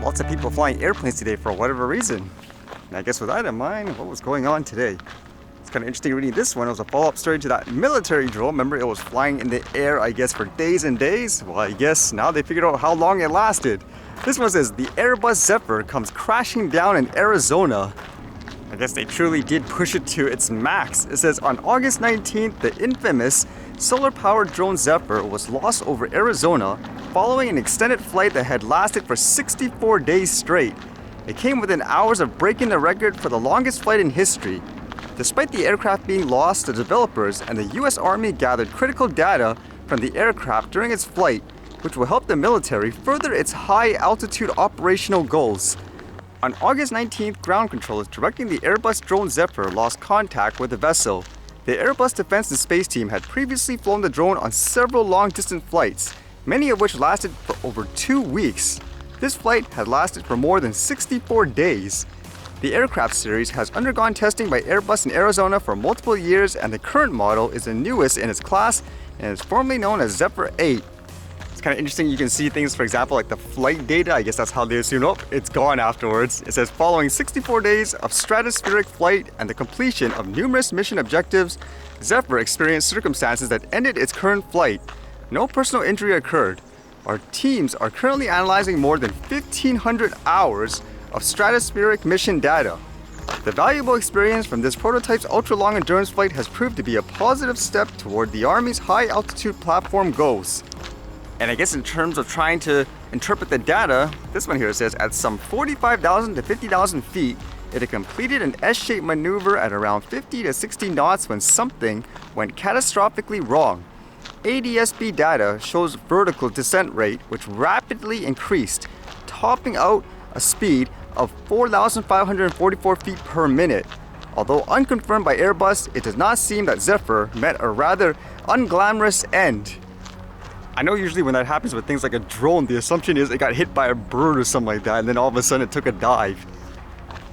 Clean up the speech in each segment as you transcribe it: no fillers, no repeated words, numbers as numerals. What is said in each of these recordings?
Lots of people flying airplanes today for whatever reason. And I guess with that in mind, what was going on today? It's kind of interesting reading this one. It was a follow-up story to that military drone. Remember, it was flying in the air, I guess, for days and days? Well, I guess now they figured out how long it lasted. This one says, the Airbus Zephyr comes crashing down in Arizona. I guess they truly did push it to its max. It says, on August 19th, the infamous solar-powered drone Zephyr was lost over Arizona following an extended flight that had lasted for 64 days straight. It came within hours of breaking the record for the longest flight in history. Despite the aircraft being lost, the developers and the US Army gathered critical data from the aircraft during its flight, which will help the military further its high-altitude operational goals. On August 19th, ground controllers directing the Airbus drone Zephyr lost contact with the vessel. The Airbus Defense and Space Team had previously flown the drone on several long-distance flights, many of which lasted for over 2 weeks. This flight had lasted for more than 64 days. The aircraft series has undergone testing by Airbus in Arizona for multiple years, and the current model is the newest in its class and is formerly known as Zephyr 8. It's kind of interesting. You can see things, for example, like the flight data. I guess that's how they assume, oh, it's gone afterwards. It says, following 64 days of stratospheric flight and the completion of numerous mission objectives, Zephyr experienced circumstances that ended its current flight. No personal injury occurred. Our teams are currently analyzing more than 1,500 hours of stratospheric mission data. The valuable experience from this prototype's ultra-long endurance flight has proved to be a positive step toward the Army's high-altitude platform goals. And I guess in terms of trying to interpret the data, this one here says at some 45,000 to 50,000 feet, it had completed an S-shaped maneuver at around 50 to 60 knots when something went catastrophically wrong. ADS-B data shows vertical descent rate, which rapidly increased, topping out a speed of 4,544 feet per minute. Although unconfirmed by Airbus, it does not seem that Zephyr met a rather unglamorous end. I know usually when that happens with things like a drone, the assumption is it got hit by a bird or something like that, and then all of a sudden it took a dive.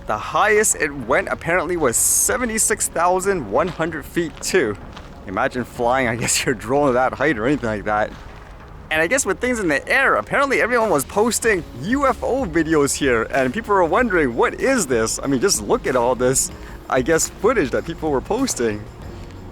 The highest it went apparently was 76,100 feet too. Imagine flying, I guess, your drone at that height or anything like that. And I guess with things in the air, apparently everyone was posting UFO videos here, and people were wondering, what is this? I mean, just look at all this, I guess, footage that people were posting.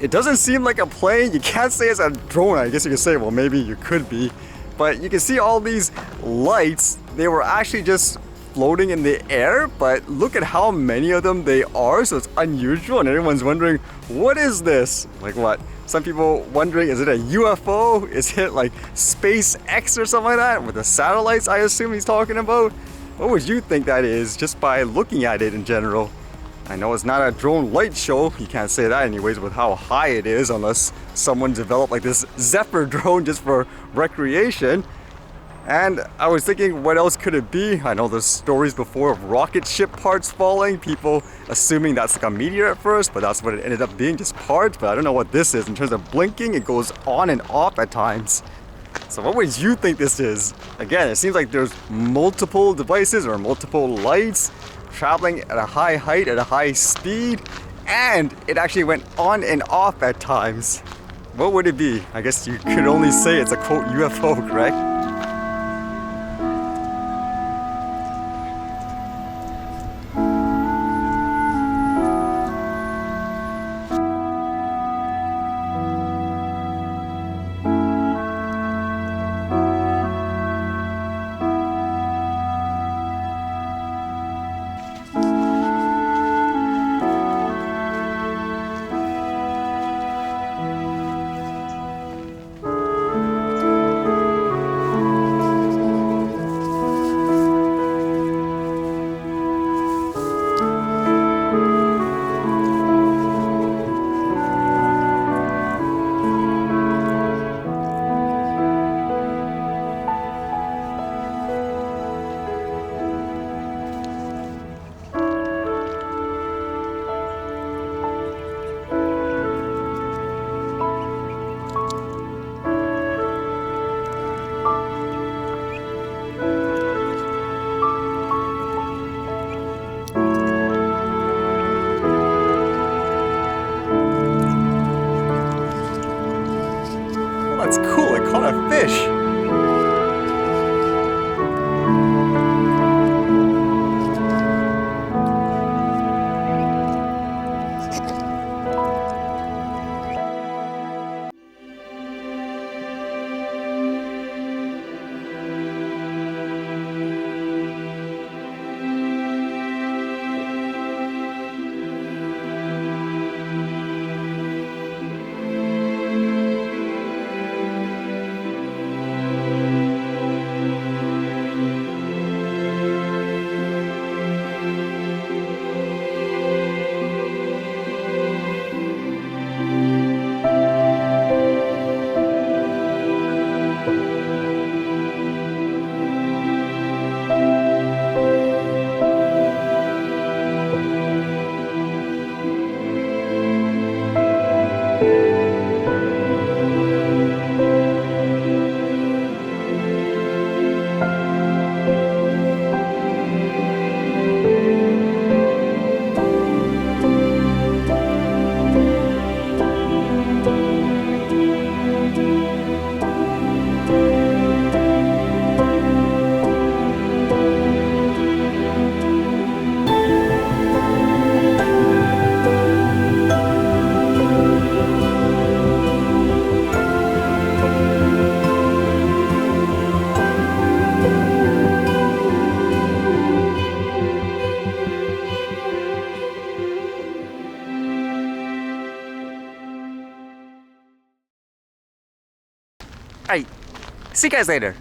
It doesn't seem like a plane. You can't say it's a drone. I guess you could say, well, maybe you could be. But you can see all these lights. They were actually just floating in the air, but look at how many of them they are, so it's unusual, and everyone's wondering, what is this? Like what? Some people wondering, is it a UFO? Is it like SpaceX or something like that? With the satellites, I assume he's talking about? What would you think that is, just by looking at it in general? I know it's not a drone light show, you can't say that anyways with how high it is, unless someone developed like this Zephyr drone just for recreation. And I was thinking, what else could it be? I know there's stories before of rocket ship parts falling, people assuming that's like a meteor at first, but that's what it ended up being, just parts. But I don't know what this is. In terms of blinking, it goes on and off at times. So what would you think this is? Again, it seems like there's multiple devices or multiple lights traveling at a high height, at a high speed, and it actually went on and off at times. What would it be? I guess you could only say it's a quote UFO, correct? fish. Alright, see you guys later.